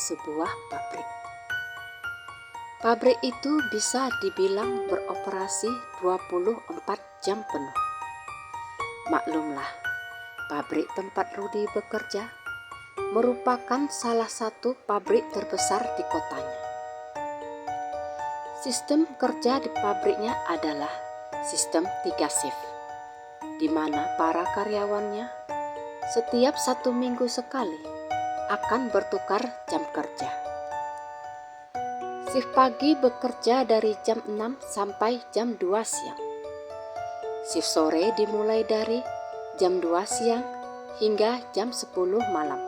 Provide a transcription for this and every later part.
sebuah pabrik. Pabrik itu bisa dibilang beroperasi 24 jam penuh. Maklumlah, pabrik tempat Rudi bekerja merupakan salah satu pabrik terbesar di kotanya. Sistem kerja di pabriknya adalah sistem 3 shift, di mana para karyawannya setiap 1 minggu sekali akan bertukar jam kerja. Shift pagi bekerja dari jam 6 sampai jam 2 siang. Shift sore dimulai dari jam 2 siang hingga jam 10 malam.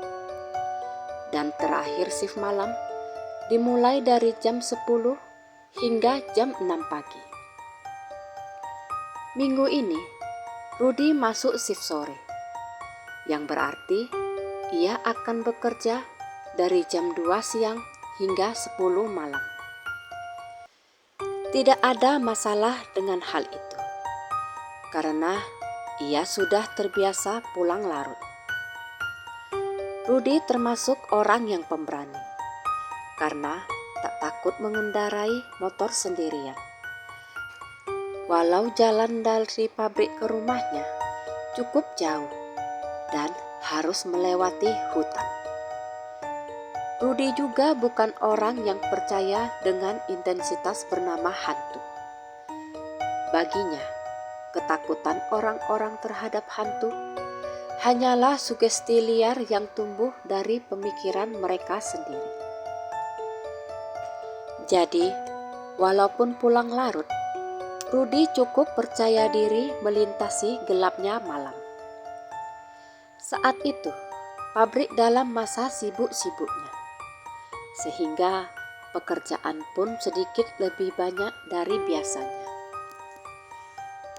Dan terakhir shift malam dimulai dari jam 10 hingga jam 6 pagi. Minggu ini Rudi masuk shift sore, yang berarti ia akan bekerja dari jam 2 siang hingga 10 malam. Tidak ada masalah dengan hal itu, karena ia sudah terbiasa pulang larut. Rudi termasuk orang yang pemberani, karena tak takut mengendarai motor sendirian. Walau jalan dari pabrik ke rumahnya cukup jauh dan harus melewati hutan. Rudi juga bukan orang yang percaya dengan intensitas bernama hantu. Baginya, ketakutan orang-orang terhadap hantu hanyalah sugesti liar yang tumbuh dari pemikiran mereka sendiri. Jadi, walaupun pulang larut, Rudi cukup percaya diri melintasi gelapnya malam. Saat itu, pabrik dalam masa sibuk-sibuknya, sehingga pekerjaan pun sedikit lebih banyak dari biasanya.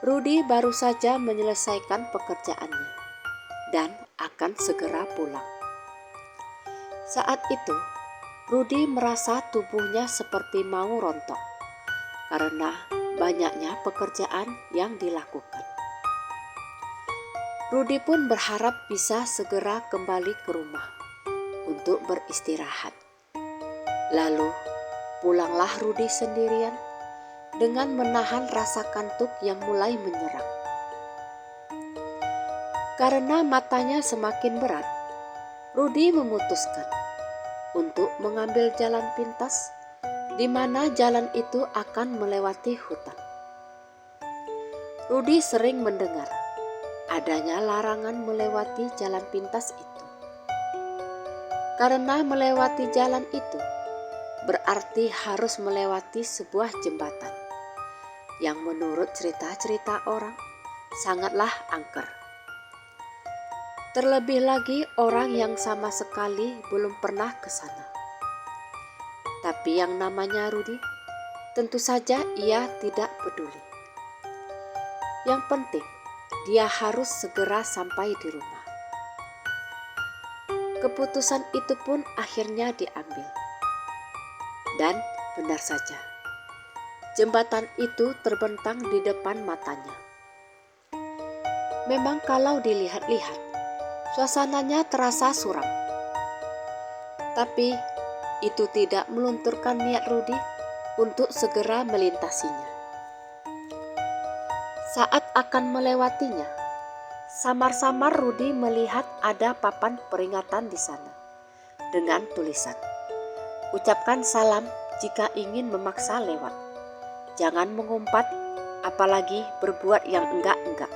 Rudi baru saja menyelesaikan pekerjaannya dan akan segera pulang. Saat itu, Rudi merasa tubuhnya seperti mau rontok karena banyaknya pekerjaan yang dilakukan. Rudi pun berharap bisa segera kembali ke rumah untuk beristirahat. Lalu pulanglah Rudi sendirian dengan menahan rasa kantuk yang mulai menyerang. Karena matanya semakin berat, Rudi memutuskan untuk mengambil jalan pintas di mana jalan itu akan melewati hutan. Rudi sering mendengar adanya larangan melewati jalan pintas itu. Karena melewati jalan itu berarti harus melewati sebuah jembatan yang menurut cerita-cerita orang sangatlah angker. Terlebih lagi orang yang sama sekali belum pernah ke sana. Tapi yang namanya Rudi, tentu saja ia tidak peduli. Yang penting, dia harus segera sampai di rumah. Keputusan itu pun akhirnya diambil. Dan benar saja, jembatan itu terbentang di depan matanya. Memang kalau dilihat-lihat, suasananya terasa suram. Tapi itu tidak melunturkan niat Rudi untuk segera melintasinya. Saat akan melewatinya, samar-samar Rudi melihat ada papan peringatan di sana dengan tulisan, "Ucapkan salam jika ingin memaksa lewat. Jangan mengumpat, apalagi berbuat yang enggak-enggak."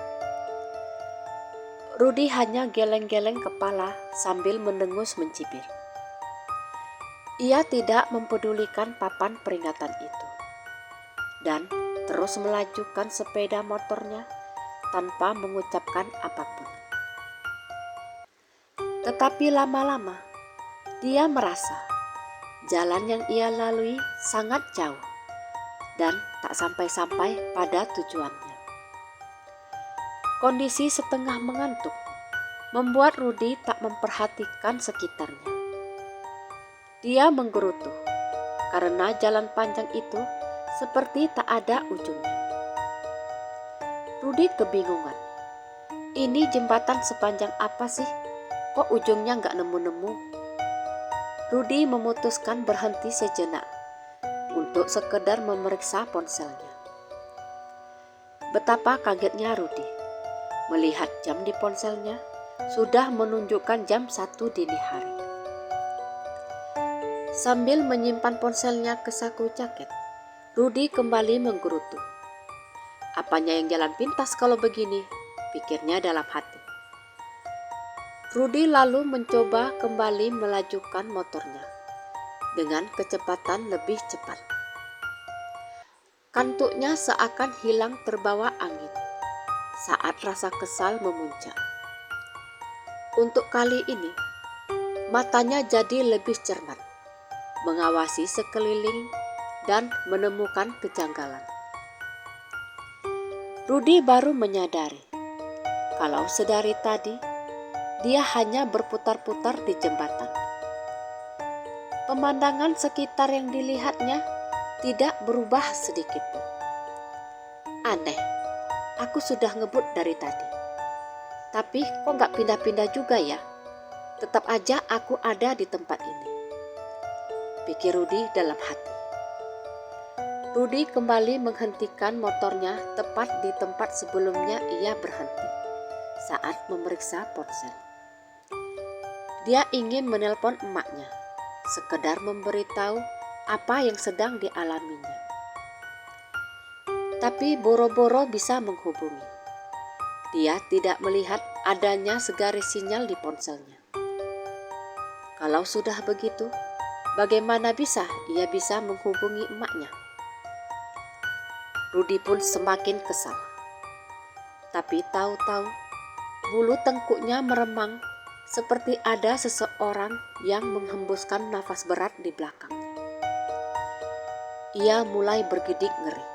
Rudi hanya geleng-geleng kepala sambil mendengus mencibir. Ia tidak mempedulikan papan peringatan itu dan terus melajukan sepeda motornya tanpa mengucapkan apapun. Tetapi lama-lama dia merasa jalan yang ia lalui sangat jauh dan tak sampai-sampai pada tujuannya. Kondisi setengah mengantuk membuat Rudi tak memperhatikan sekitarnya. Dia menggerutu karena jalan panjang itu seperti tak ada ujungnya. Rudi kebingungan. Ini jembatan sepanjang apa sih? Kok ujungnya nggak nemu-nemu? Rudi memutuskan berhenti sejenak untuk sekedar memeriksa ponselnya. Betapa kagetnya Rudi melihat jam di ponselnya sudah menunjukkan jam 1 dini hari. Sambil menyimpan ponselnya ke saku jaket, Rudi kembali menggerutu. Apanya yang jalan pintas kalau begini, pikirnya dalam hati. Rudi lalu mencoba kembali melajukan motornya dengan kecepatan lebih cepat. Kantuknya seakan hilang terbawa angin saat rasa kesal memuncak. Untuk kali ini, matanya jadi lebih cermat, mengawasi sekeliling dan menemukan kejanggalan. Rudi baru menyadari kalau sedari tadi dia hanya berputar-putar di jembatan. Pemandangan sekitar yang dilihatnya tidak berubah sedikit pun. Aneh, aku sudah ngebut dari tadi. Tapi kok gak pindah-pindah juga ya? Tetap aja aku ada di tempat ini, pikir Rudi dalam hati. Rudi kembali menghentikan motornya tepat di tempat sebelumnya ia berhenti saat memeriksa ponsel. Dia ingin menelpon emaknya, sekedar memberitahu apa yang sedang dialaminya. Tapi boro-boro bisa menghubungi. Dia tidak melihat adanya segaris sinyal di ponselnya. Kalau sudah begitu, bagaimana bisa ia bisa menghubungi emaknya? Rudi pun semakin kesal. Tapi tahu-tahu bulu tengkuknya meremang seperti ada seseorang yang menghembuskan nafas berat di belakangnya. Ia mulai bergidik ngeri.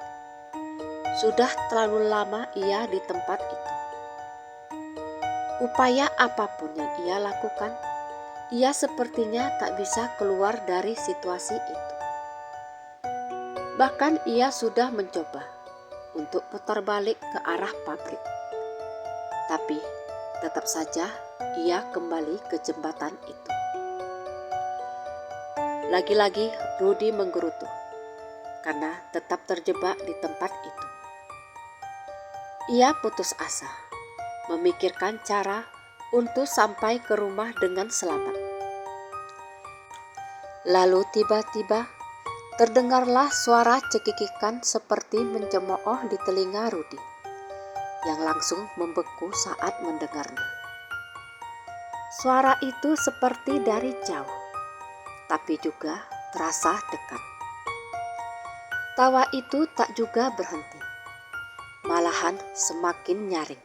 Sudah terlalu lama ia di tempat itu. Upaya apapun yang ia lakukan, ia sepertinya tak bisa keluar dari situasi itu. Bahkan ia sudah mencoba untuk putar balik ke arah pabrik. Tapi tetap saja ia kembali ke jembatan itu. Lagi-lagi Rudi menggerutu karena tetap terjebak di tempat itu. Ia putus asa, memikirkan cara untuk sampai ke rumah dengan selamat. Lalu tiba-tiba terdengarlah suara cekikikan seperti mencemooh di telinga Rudi, yang langsung membeku saat mendengarnya. Suara itu seperti dari jauh, tapi juga terasa dekat. Tawa itu tak juga berhenti, malahan semakin nyaring.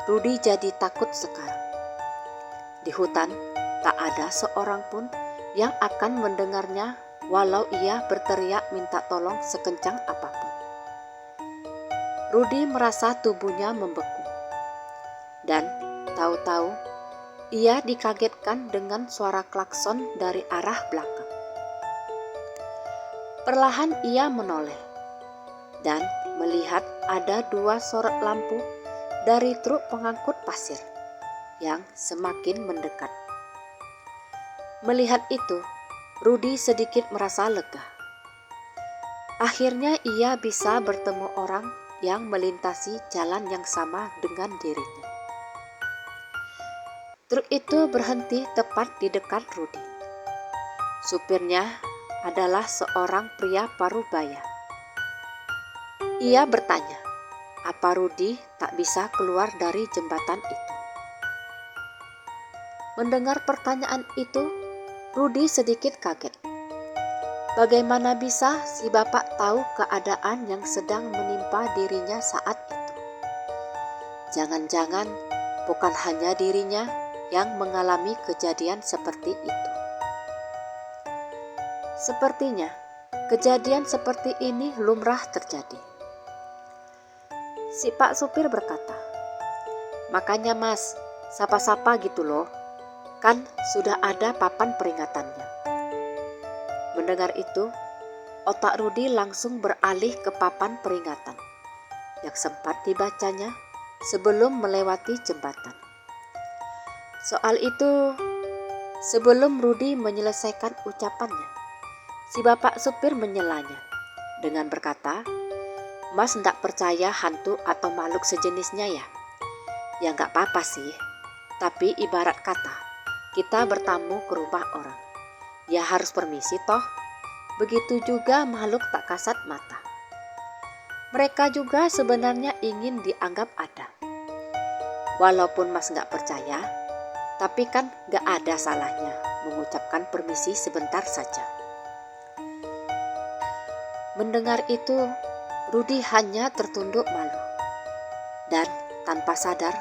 Rudi jadi takut sekarang. Di hutan tak ada seorang pun yang akan mendengarnya walau ia berteriak minta tolong sekencang apapun. Rudi merasa tubuhnya membeku. Dan tahu-tahu ia dikagetkan dengan suara klakson dari arah belakang. Perlahan ia menoleh dan melihat ada 2 sorot lampu dari truk pengangkut pasir yang semakin mendekat. Melihat itu, Rudi sedikit merasa lega. Akhirnya ia bisa bertemu orang yang melintasi jalan yang sama dengan dirinya. Truk itu berhenti tepat di dekat Rudi. Supirnya adalah seorang pria parubaya. Ia bertanya, apa Rudi tak bisa keluar dari jembatan itu? Mendengar pertanyaan itu, Rudi sedikit kaget. Bagaimana bisa si bapak tahu keadaan yang sedang menimpa dirinya saat itu? Jangan-jangan bukan hanya dirinya yang mengalami kejadian seperti itu. Sepertinya kejadian seperti ini lumrah terjadi. Si Pak Supir berkata, makanya Mas, sapa-sapa gitu loh, kan sudah ada papan peringatannya. Mendengar itu, otak Rudi langsung beralih ke papan peringatan yang sempat dibacanya sebelum melewati jembatan. Soal itu, Sebelum Rudi menyelesaikan ucapannya, si bapak supir menyelanya dengan berkata, "Mas ndak percaya hantu atau makhluk sejenisnya ya?" "Ya nggak apa-apa sih, tapi ibarat kata, kita bertamu ke rumah orang, ya harus permisi toh. Begitu juga makhluk tak kasat mata. Mereka juga sebenarnya ingin dianggap ada. Walaupun Mas nggak percaya, tapi kan nggak ada salahnya mengucapkan permisi sebentar saja." Mendengar itu, Rudi hanya tertunduk malu. Dan tanpa sadar,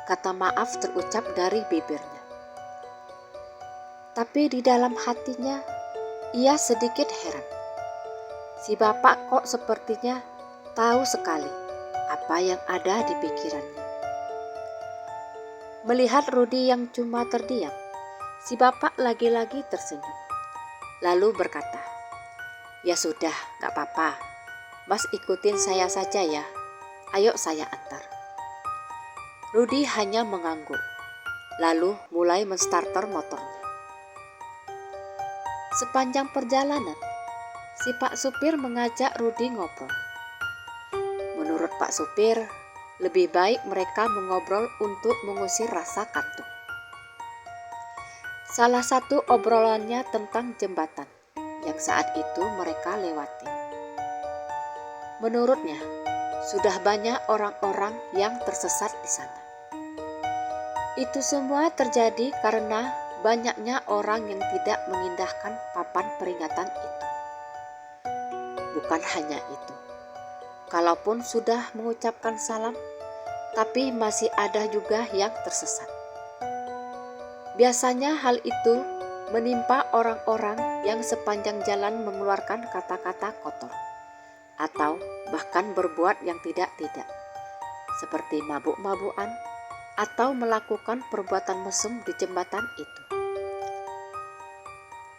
kata maaf terucap dari bibirnya. Tapi di dalam hatinya, ia sedikit heran. Si bapak kok sepertinya tahu sekali apa yang ada di pikirannya. Melihat Rudi yang cuma terdiam, si bapak lagi-lagi tersenyum. Lalu berkata, "Ya sudah, gak apa-apa. Mas ikutin saya saja ya. Ayo saya antar." Rudi hanya mengangguk, lalu mulai menstarter motornya. Sepanjang perjalanan, si Pak Supir mengajak Rudi ngobrol. Menurut Pak Supir, lebih baik mereka mengobrol untuk mengusir rasa kantuk. Salah satu obrolannya tentang jembatan yang saat itu mereka lewati. Menurutnya, sudah banyak orang-orang yang tersesat di sana. Itu semua terjadi karena banyaknya orang yang tidak mengindahkan papan peringatan itu. Bukan hanya itu, kalaupun sudah mengucapkan salam, tapi masih ada juga yang tersesat. Biasanya hal itu menimpa orang-orang yang sepanjang jalan mengeluarkan kata-kata kotor atau bahkan berbuat yang tidak-tidak, seperti mabuk-mabukan atau melakukan perbuatan mesum di jembatan itu.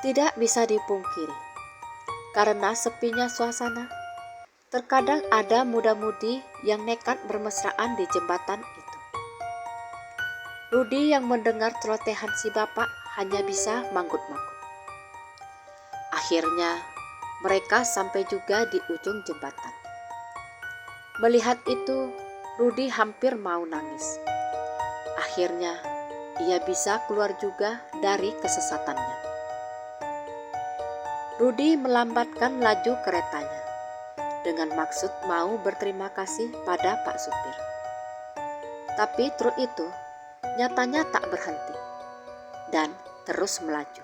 Tidak bisa dipungkiri, karena sepinya suasana, terkadang ada muda-mudi yang nekat bermesraan di jembatan itu. Rudi yang mendengar celotehan si bapak hanya bisa manggut-manggut. Akhirnya, mereka sampai juga di ujung jembatan. Melihat itu, Rudi hampir mau nangis. Akhirnya, ia bisa keluar juga dari kesesatannya. Rudi melambatkan laju keretanya dengan maksud mau berterima kasih pada Pak Supir. Tapi truk itu nyatanya tak berhenti dan terus melaju.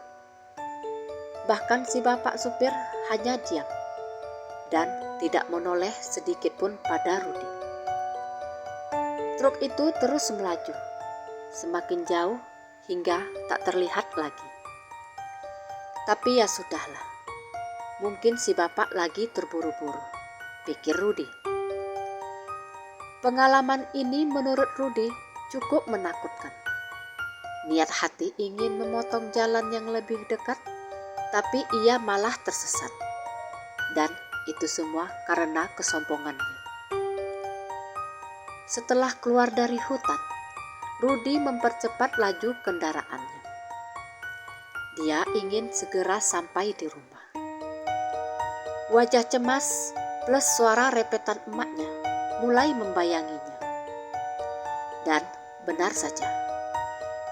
Bahkan si bapak supir hanya diam dan tidak menoleh sedikit pun pada Rudi. Truk itu terus melaju, semakin jauh hingga tak terlihat lagi. Tapi ya sudahlah, mungkin si bapak lagi terburu-buru, pikir Rudi. Pengalaman ini menurut Rudi cukup menakutkan. Niat hati ingin memotong jalan yang lebih dekat, tapi ia malah tersesat. Dan itu semua karena kesombongannya. Setelah keluar dari hutan, Rudi mempercepat laju kendaraannya. Dia ingin segera sampai di rumah. Wajah cemas plus suara repetan emaknya mulai membayanginya. Dan benar saja,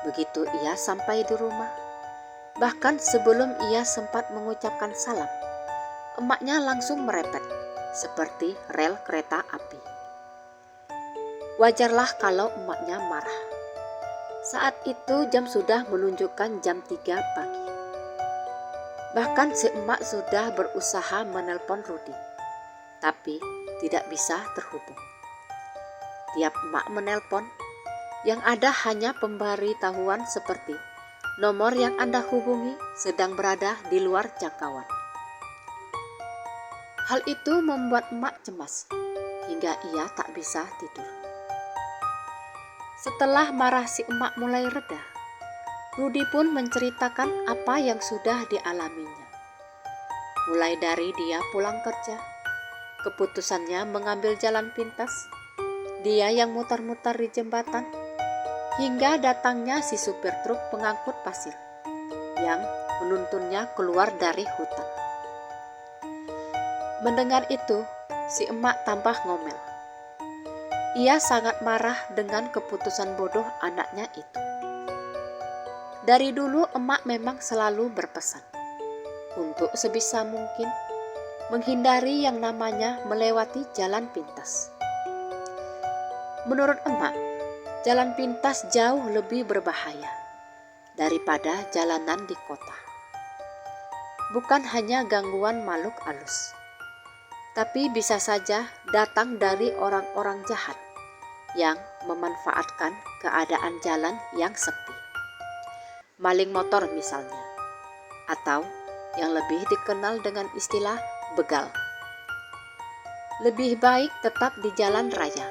begitu ia sampai di rumah, bahkan sebelum ia sempat mengucapkan salam, emaknya langsung merepet seperti rel kereta api. Wajarlah kalau emaknya marah. Saat itu jam sudah menunjukkan jam 3 pagi. Bahkan si emak sudah berusaha menelpon Rudi, tapi tidak bisa terhubung. Tiap emak menelpon, yang ada hanya pemberitahuan seperti nomor yang Anda hubungi sedang berada di luar jangkauan. Hal itu membuat emak cemas hingga ia tak bisa tidur. Setelah marah si emak mulai reda, Rudi pun menceritakan apa yang sudah dialaminya. Mulai dari dia pulang kerja, keputusannya mengambil jalan pintas, dia yang mutar-mutar di jembatan, hingga datangnya si supir truk pengangkut pasir yang menuntunnya keluar dari hutan. Mendengar itu, si emak tambah ngomel. Ia sangat marah dengan keputusan bodoh anaknya itu. Dari dulu emak memang selalu berpesan untuk sebisa mungkin menghindari yang namanya melewati jalan pintas. Menurut emak, jalan pintas jauh lebih berbahaya daripada jalanan di kota. Bukan hanya gangguan makhluk halus, tapi bisa saja datang dari orang-orang jahat yang memanfaatkan keadaan jalan yang sepi. Maling motor misalnya, atau yang lebih dikenal dengan istilah begal. Lebih baik tetap di jalan raya,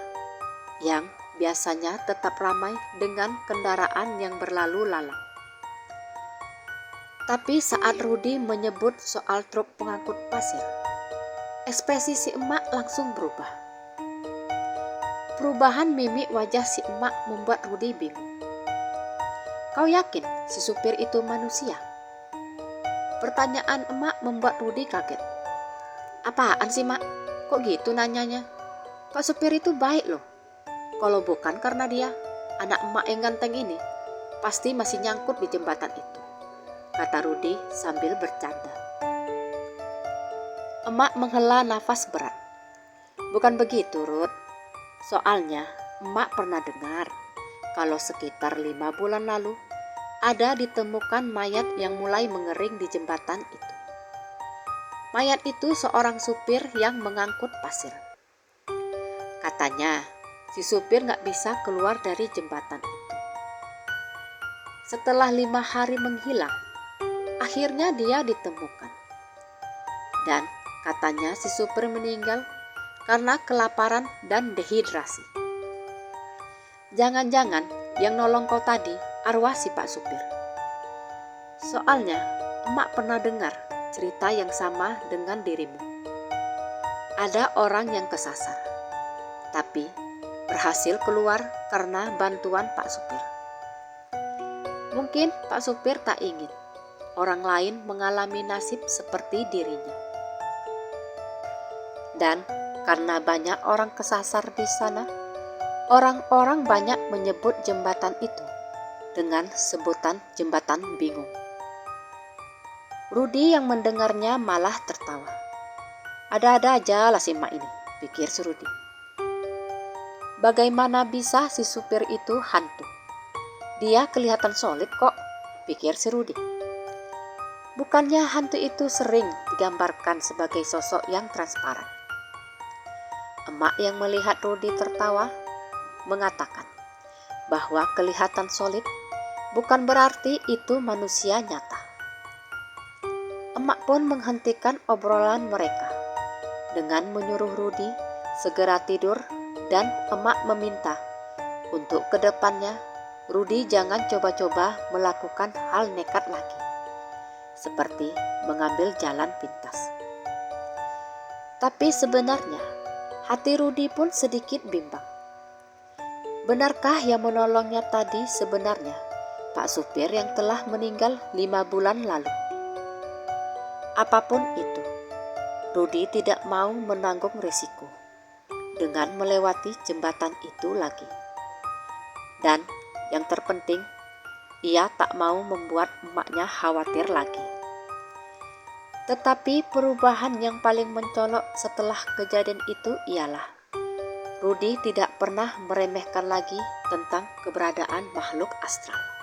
yang biasanya tetap ramai dengan kendaraan yang berlalu lalang. Tapi saat Rudi menyebut soal truk pengangkut pasir, ekspresi si emak langsung berubah. Perubahan mimik wajah si emak membuat Rudi bingung. Kau yakin si supir itu manusia? Pertanyaan emak membuat Rudi kaget. Apaan sih mak? Kok gitu nanyanya? Pak supir itu baik loh. Kalau bukan karena dia, anak emak yang ganteng ini pasti masih nyangkut di jembatan itu, kata Rudi sambil bercanda. Emak menghela nafas berat. Bukan begitu, Rud. Soalnya emak pernah dengar kalau sekitar 5 bulan lalu ada ditemukan mayat yang mulai mengering di jembatan itu. Mayat itu seorang supir yang mengangkut pasir. Katanya, si supir gak bisa keluar dari jembatan itu. Setelah 5 hari menghilang, akhirnya dia ditemukan. Dan katanya si supir meninggal karena kelaparan dan dehidrasi. Jangan-jangan yang nolong kau tadi arwah si Pak Supir. Soalnya emak pernah dengar cerita yang sama dengan dirimu. Ada orang yang kesasar, tapi berhasil keluar karena bantuan Pak Supir. Mungkin Pak Supir tak ingin orang lain mengalami nasib seperti dirinya. Dan karena banyak orang kesasar di sana, orang-orang banyak menyebut jembatan itu dengan sebutan jembatan bingung. Rudi yang mendengarnya malah tertawa. Ada-ada aja lah si emak ini, pikir si Rudi. Bagaimana bisa si supir itu hantu? Dia kelihatan solid kok, pikir si Rudi. Bukannya hantu itu sering digambarkan sebagai sosok yang transparan. Emak yang melihat Rudi tertawa mengatakan bahwa kelihatan solid bukan berarti itu manusia nyata. Emak pun menghentikan obrolan mereka dengan menyuruh Rudi segera tidur, dan emak meminta untuk kedepannya Rudi jangan coba-coba melakukan hal nekat lagi, seperti mengambil jalan pintas. Tapi sebenarnya hati Rudi pun sedikit bimbang. Benarkah yang menolongnya tadi sebenarnya Pak Supir yang telah meninggal 5 bulan lalu? Apapun itu, Rudi tidak mau menanggung risiko dengan melewati jembatan itu lagi. Dan yang terpenting, ia tak mau membuat emaknya khawatir lagi. Tetapi perubahan yang paling mencolok setelah kejadian itu ialah Rudi tidak pernah meremehkan lagi tentang keberadaan makhluk astral.